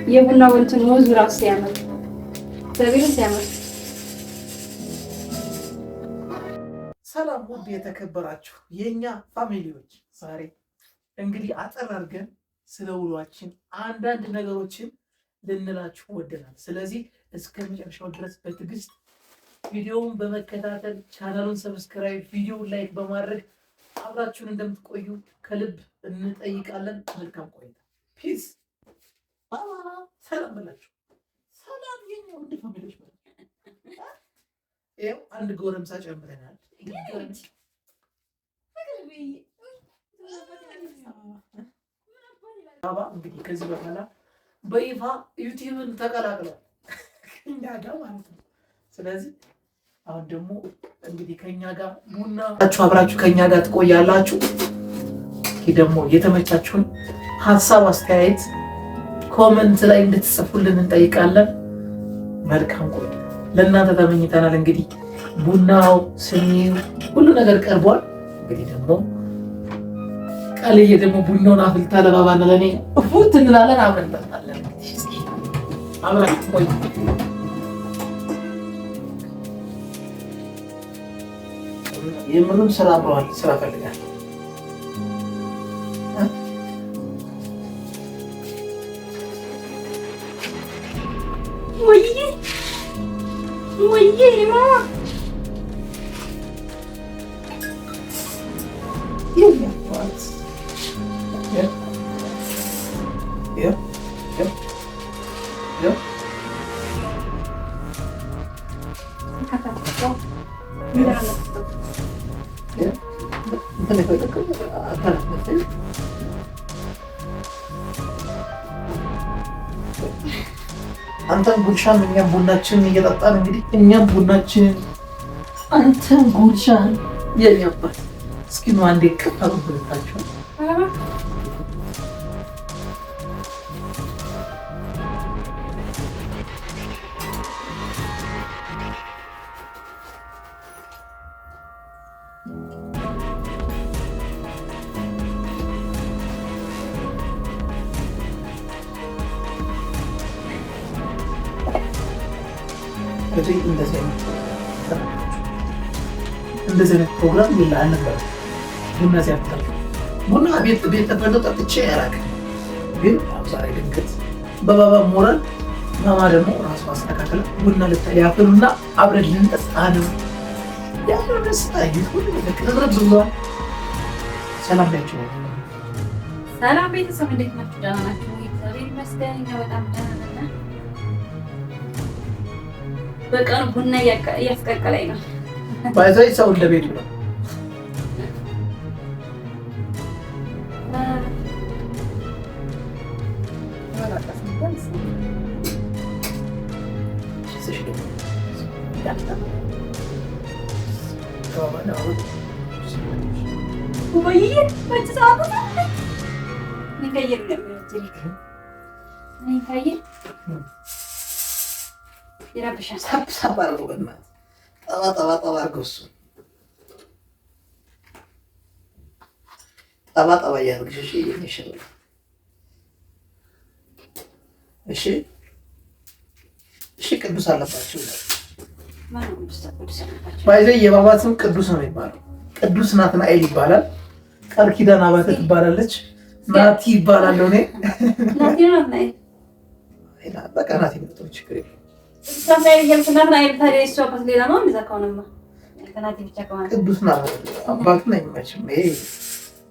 የቡና ወንትን ሙዝ ራሱ ሲያምር ዘቢሩ ሲያምር። ሰላም ውድ የተከበራችሁ የኛ ፋሚሊዎች፣ ዛሬ እንግዲህ አጠር አድርገን ስለ ውሏችን አንዳንድ ነገሮችን ልንላችሁ ወደናል። ስለዚህ እስከ መጨረሻው ድረስ በትዕግስት ቪዲዮውን በመከታተል ቻናሉን ሰብስክራይብ፣ ቪዲዮውን ላይክ በማድረግ አብራችሁን እንደምትቆዩ ከልብ እንጠይቃለን። መልካም ቆይታ። ፒስ። ሰላም በላችሁ። ሰላም የኛ ውድ ፋሚሊዎች ማለት ይኸው አንድ ጎረምሳ ጨምረናል። እንግዲህ ከዚህ በኋላ በይፋ ዩቲዩብን ተቀላቅሏል ከኛ ጋር ማለት ነው። ስለዚህ አሁን ደግሞ እንግዲህ ከኛ ጋር ቡና አብራችሁ ከኛ ጋር ትቆያላችሁ። ይህ ደግሞ የተመቻችሁን ሀሳብ አስተያየት ኮመንት ላይ እንድትጽፉልን እንጠይቃለን። መልካም ቆይታ ለእናንተ ተመኝተናል። እንግዲህ ቡናው ስኒው ሁሉ ነገር ቀርቧል። እንግዲህ ደግሞ ቃልዬ ደግሞ ቡናውን አፍልታ ለባባና ለእኔ እፉት እንላለን። አብረን እንጠጣለን። አብራችሁ ቆዩ። የምንም ስራ አብረዋል። ስራ ፈልጋል። ወይዬ ማማ አንተም ጉልሻን እኛም ቡናችንን እየጠጣን እንግዲህ እኛም ቡናችንን አንተም ጉልሻን የኔ አባት እስኪ ነው አንዴ ቀጣሉ ብለታቸው እንደዚህ አይነት ፕሮግራም ይላ አልነበረም። ቡና ሲያፈጣል ቡና ቤት ተፈቶ ጠጥቼ አላውቅም። ግን ዛሬ ድንገት በባባ ሞራል ማማ ደግሞ ራሱ አስተካከለ ቡና ልታያፍሉና አብረን ልንጠጣ ነው ያለው ደስታ ይሁን ለቅርብ ብሏል። ሰላም ናችሁ? ሰላም ቤተሰብ እንዴት ናችሁ? ደህና ናችሁ? እግዚአብሔር ይመስገን እኛ በጣም ደህና ነን። በቀን ቡና እያስቀቀለኝ ነው። ባይዘይ ሰው እንደ ቤቱ ነው። ይረብሻል። ሳብ አድርገው በእናትህ ጠባ አድርገው እሱን ጠባ እያደረግሽ ይሻላል። እሺ ቅዱስ አለባቸው ባይዘ የባባ ስም ቅዱስ ነው የሚባለው። ቅዱስ ናትናኤል ይባላል። ቃል ኪዳን አባተ ትባላለች። ናቲ ይባላለሁ እኔ። በቃ ናቲ መጥቶ ችግር የለም። ቅዱስ አባት ነኝ መቼም ይሄ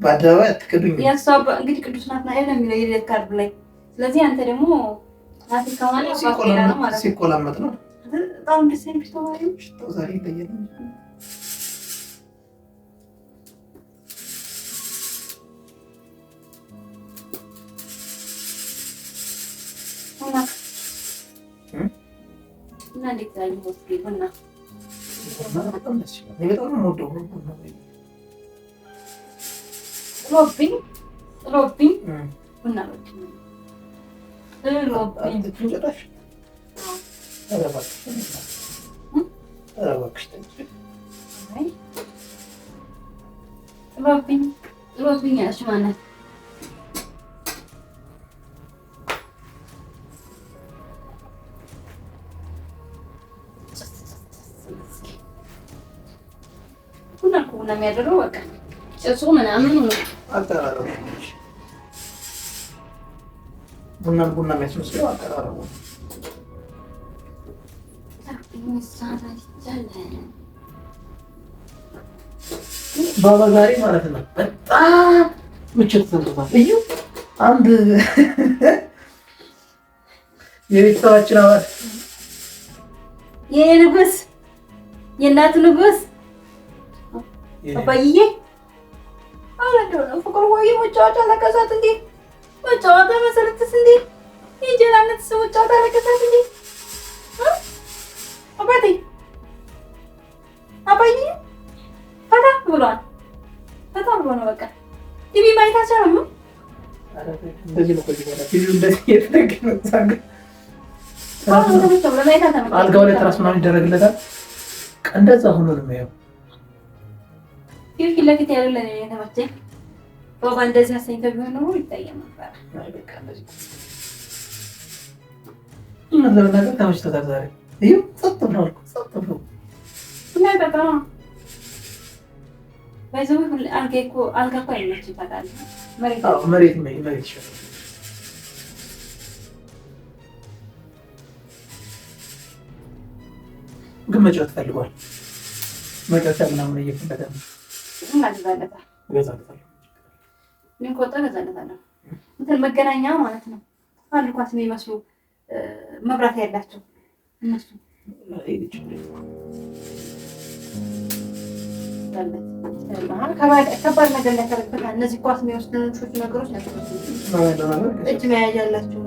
በአደባባይ አትክዱኝ። እንግዲህ ቅዱስ ናትናኤል ነው የሚለው የልደት ካርድ ላይ። ስለዚህ አንተ ደግሞ ናቲ ከማለት ሲቆላመጥ ነው። በጣም ደስ የሚል ተማሪዎች ዛሬ ይለየል። እና እንዴት ላይ ወስድ ቡና በጣም ደስ ይላል። እኔ በጣም ነው የምወደው ቡና። ጥሎብኝ ቡና ጥሎብኝ ያልሽ ማናት? ቡና የሚያደርገው በቃ ጭሱ ምናምን አቀራረቡ ቡና የሚያስመስለው አቀራረቡ ባባ ዛሬ ማለት ነው በጣም ምቾት ተሰምቶታል። እዩ አንድ የቤተሰባችን አባል የኔ ንጉስ የእናት ንጉስ አባዬ አላደው ነው ፍቅር ወይ መጫወቻ ለከዛት እንዴ መጫወቻ መሰረትስ እንዴ የጀናነት ሰው መጫወቻ ለከዛት እንዴ አባቴ አባዬ ፈታ ብሏል። ፈታ ብሎ ነው በቃ ቲቪ ማየት አልቻለም። እንደዚህ ነው ቲቪ እንደዚህ የተደገመ ዛግ አልጋው ላይ ትራስ ምናምን ይደረግለታል። እንደዛ ሆኖ ነው የሚያየው። ፊት ለፊት ያለ ለኔ የተመቸኝ ባባ እንደዚህ አሰኝተው ቢሆን ነው ይታየው ነበር። አይ በቃ እንደዚህ እና ለምን ተመችቶታል ዛሬ። እዩ ጸጥ ብሎ አልኩ ጸጥ ብሎ እና በቃ ባይዘው አልጋ እኮ አይመችም ታውቃለህ። መሬት ይሻላል። ግን መጫወት ፈልጓል። መጫወቻ ምናምን እየፈለገ ነው። እንትን መገናኛ ማለት ነው አሉ ኳስ የሚመስሉ መብራት ያላቸው እነሱ ከባድ ነገር ሊያደርግበታል። እነዚህ ኳስ የሚወስዱ ነገሮች ናቸው። እጅ መያዣ ያላቸው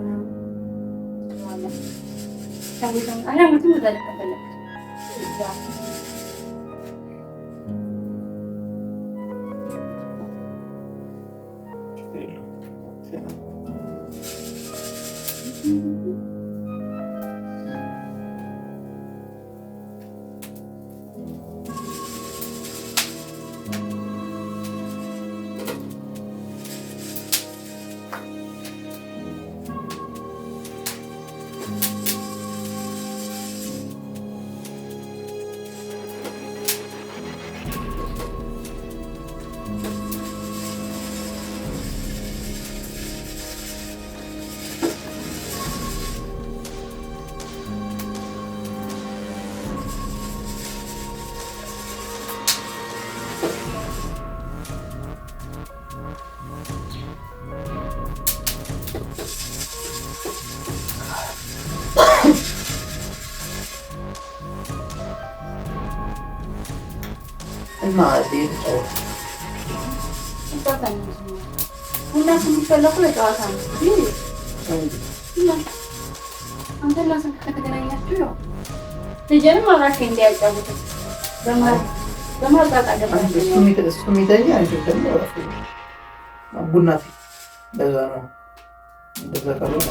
እና ሁላችሁ የሚፈለጉ ለጨዋታ ነው። አንተና ስልክ ከተገናኛችሁ ያው ልጅንም አብራችሁ እንዲያጫውቱ እሱ የሚተኛ ደግሞ ቡና ፊት በዛ ነው በዛ ካልሆነ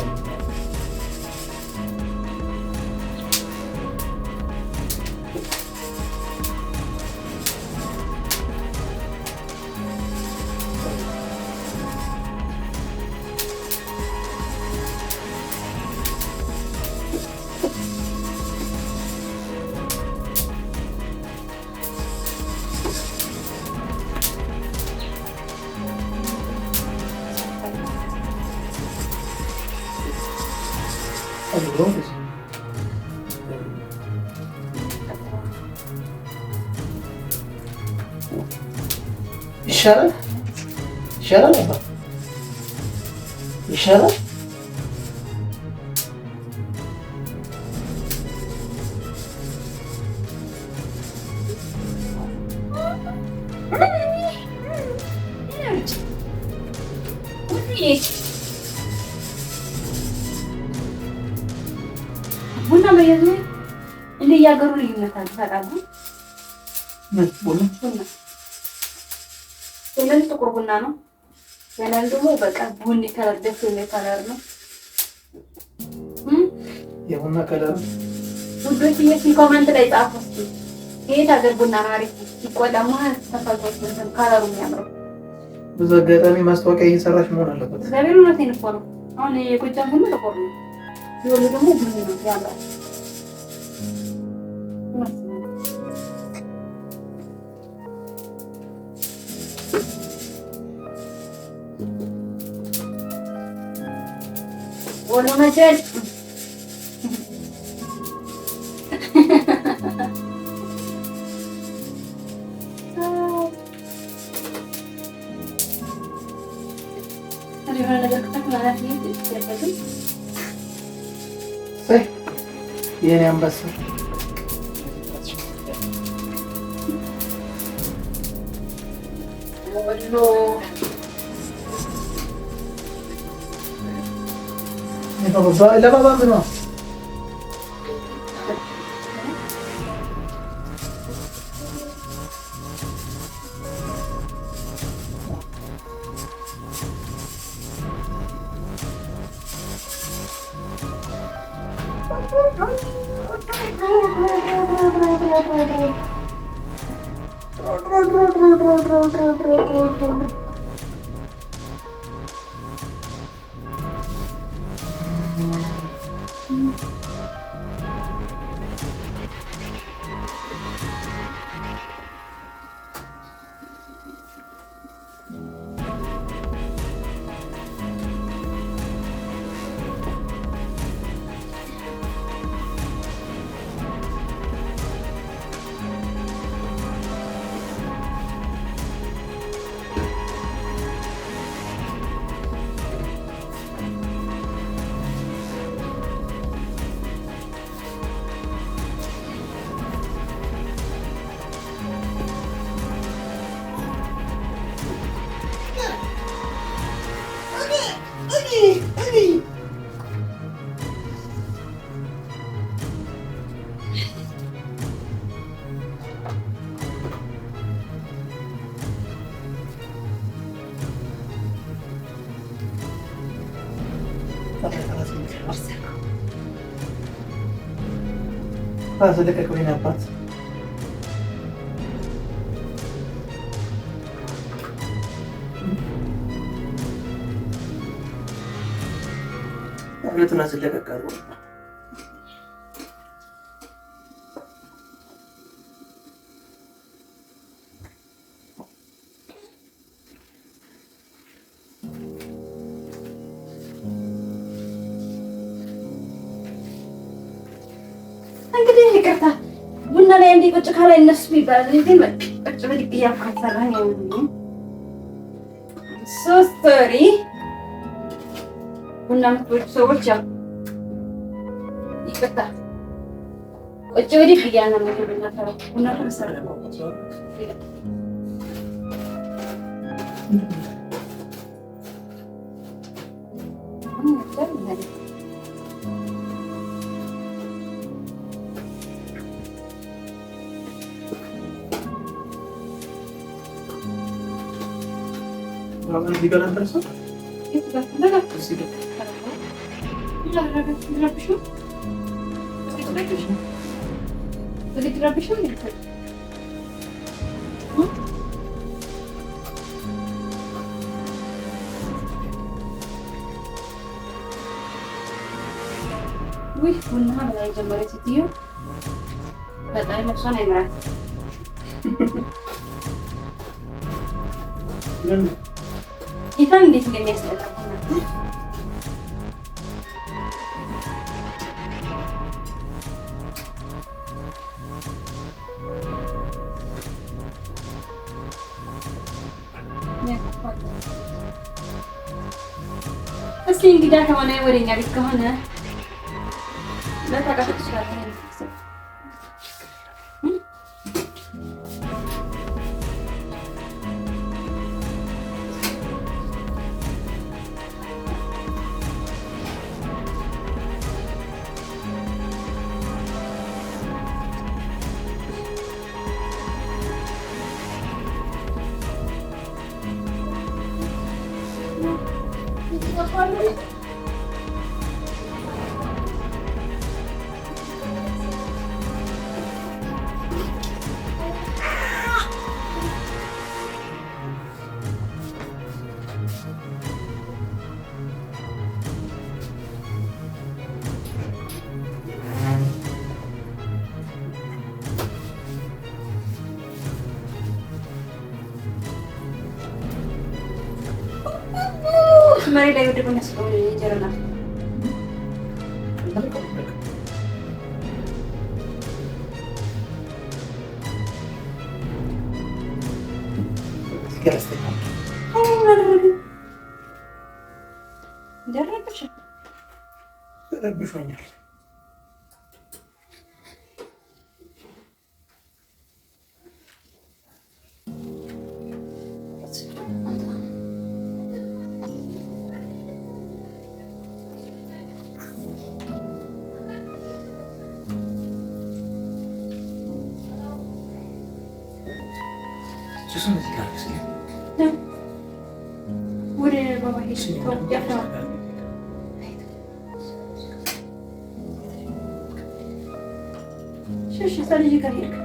ይሻላል ይሻላል። ቡና በየዙ እንደ ያገሩ ልዩነት አለ ታውቃለህ? ቡና ሁለት ጥቁር ቡና ነው። ያንን ደግሞ በቃ ቡኒ ከለር ደስ የሚል ከለር ነው። የቡና ከለር ውዶች የዚህ ኮሜንት ላይ ጻፉ እስኪ የት ሀገር ቡና ነው አሪፍ ይቆላማ ተፈልቶት ነው ከለሩ የሚያምረው። ብዙ አጋጣሚ ማስታወቂያ እየሰራች መሆን አለበት። ለምን ነው ተንፎ ነው አሁን የጎጃም ቡና ጥቁር ነው። ይወሉ ደግሞ ቡኒ ነው ያምራል። Uno macet. Ada mana dekat kita kemana sih? Siapa tuh? የኔ አንበሳ ለባባ ምን ነው ስለቀቀው የኔ አባት ቤቱን አስለቀቃሉ። እንግዲህ ይቅርታ ቡና ላይ እንዲህ ቁጭ ካላይ እነሱ ይባላል ግን ቁጭ ብድግ እያልኩ አሰራኝ ነው። ሶስቶሪ ቡና የምትወዱ ሰዎች ያው ይቅርታ ቁጭ ብድግ እያልን ነው የምናፈራው። ቡና ተመሰረ ነው እዚህ ጋር ደርሰው ውይ ቡና በላይ ጀመረ ስትዩ በጣም ለሷን አይምራት ይታን እንዴት እንደሚያስጠላ እስኪ እንግዳ ከሆነ ወደኛ ቤት ከሆነ ለታቃት ይችላል። መሬት ላይ ወደ ጎን ያስቀምጥ እንጀራ ረብሾኛል። ሱሱን እዚህ ጋር ወደ ባባ ሄሽ ያፍራ ሸሽ ሰልጅ ጋር ሄድክ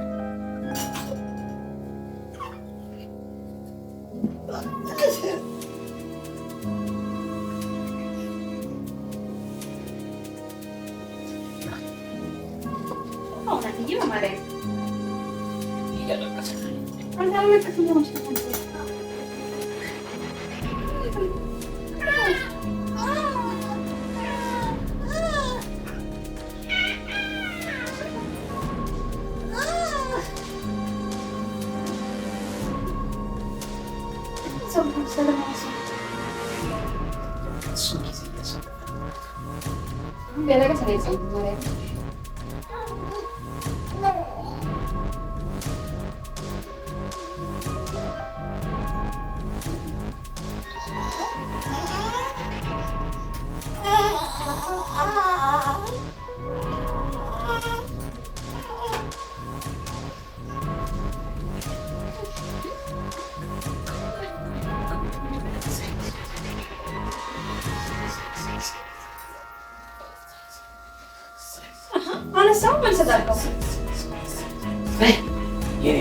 አነሳው መልሰዳለሁ የኔ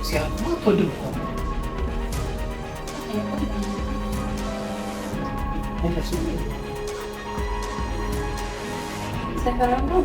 ሲያማ ተወድም ሰፈራ ነው